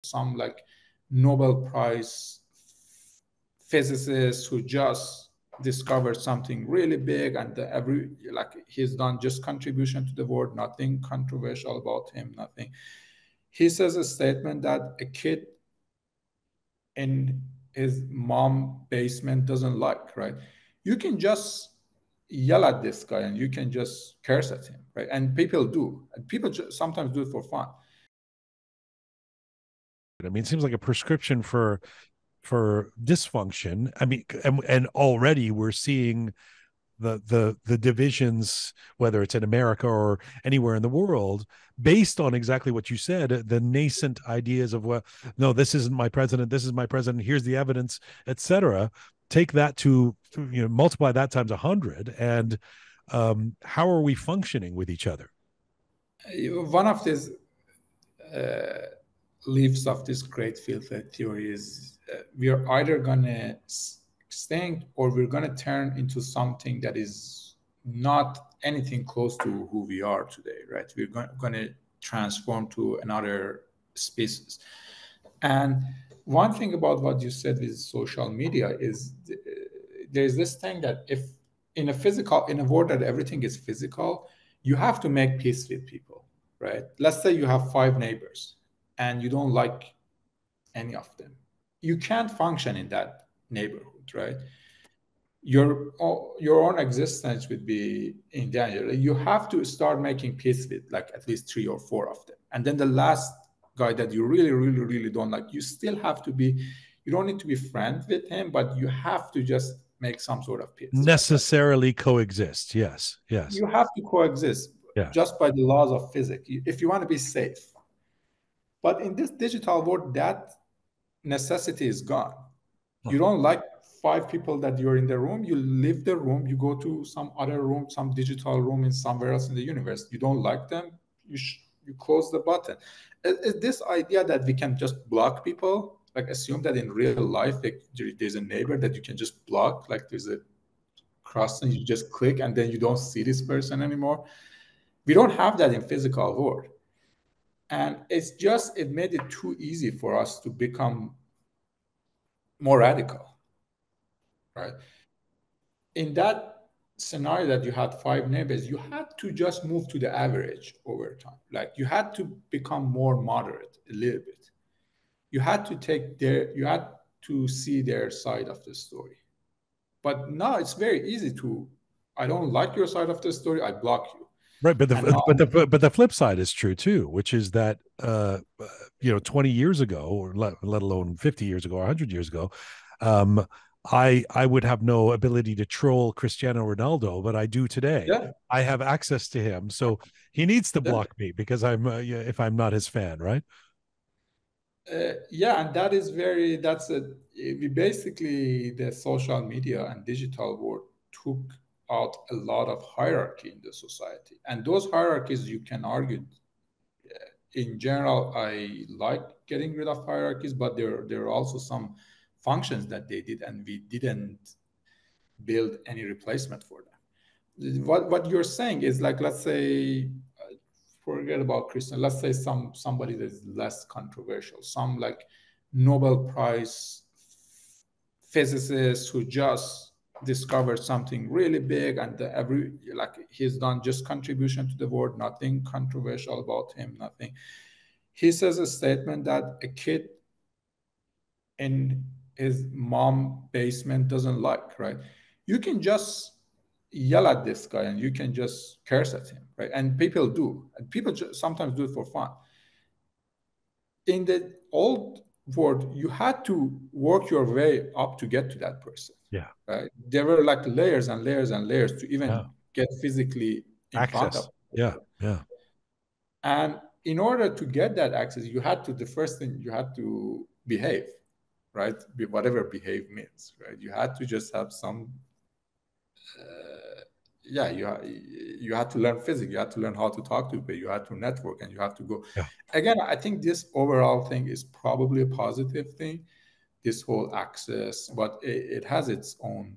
some like Nobel Prize physicist who just discovered something really big, and he's done just contribution to the world, nothing controversial about him, nothing. He says a statement that a kid in his mom basement doesn't like, right? You can just yell at this guy and you can just curse at him, right? And people do. And people sometimes do it for fun. I mean, it seems like a prescription for dysfunction. I mean, and already we're seeing the divisions, whether it's in America or anywhere in the world, based on exactly what you said, the nascent ideas of, well, no, this isn't my president, this is my president, here's the evidence, etc. Take that to, multiply that times 100, and how are we functioning with each other? One of these leaves of this great field theory is we are either going to extinct or we're going to turn into something that is not anything close to who we are today, right? We're going to transform to another species. And one thing about what you said with social media is there's this thing that if in a world that everything is physical, you have to make peace with people, right? Let's say you have 5 neighbors and you don't like any of them. You can't function in that neighborhood, right? Your own existence would be in danger. You have to start making peace with like at least 3 or 4 of them. And then the last guy that you really, really, really don't like, you still have to be, you don't need to be friends with him, but you have to just make some sort of peace. Necessarily coexist. Yes. You have to coexist just by the laws of physics if you want to be safe. But in this digital world, that necessity is gone. You don't like 5 people that you're in the room, you leave the room, you go to some other room, some digital room in somewhere else in the universe. You don't like them, you close the button. This idea that we can just block people, like assume that in real life there's a neighbor that you can just block, like there's a cross and you just click and then you don't see this person anymore. We don't have that in physical world. And it made it too easy for us to become more radical, right? In that scenario that you had 5 neighbors, you had to just move to the average over time. Like you had to become more moderate a little bit. You had to see their side of the story. But now it's very easy I don't like your side of the story, I block you. Right, but the flip side is true too, which is that 20 years ago, or let alone 50 years ago or 100 years ago, I would have no ability to troll Cristiano Ronaldo, but I do today. Yeah. I have access to him, so he needs to block me because if I'm not his fan, right? And the social media and digital world took out a lot of hierarchy in the society. And those hierarchies, you can argue, in general, I like getting rid of hierarchies, but there are also some functions that they did, and we didn't build any replacement for them. What you're saying is like, let's say, forget about Christian, let's say somebody that is less controversial, some like Nobel Prize physicist who just discovered something really big, and he's done just contribution to the world, nothing controversial about him, nothing. He says a statement that a kid in his mom basement doesn't like, right? You can just yell at this guy and you can just curse at him, right? And people do, and people sometimes do it for fun. In the old world, you had to work your way up to get to that person. Yeah. Right? There were like layers and layers and layers to even get physically in front of them. Yeah. And in order to get that access, the first thing you had to behave, right? Whatever behave means, right? You had to just have some, you had to learn physics. You had to learn how to talk to people. You had to network, and you have to go. Yeah. Again, I think this overall thing is probably a positive thing, this whole access, but it has its own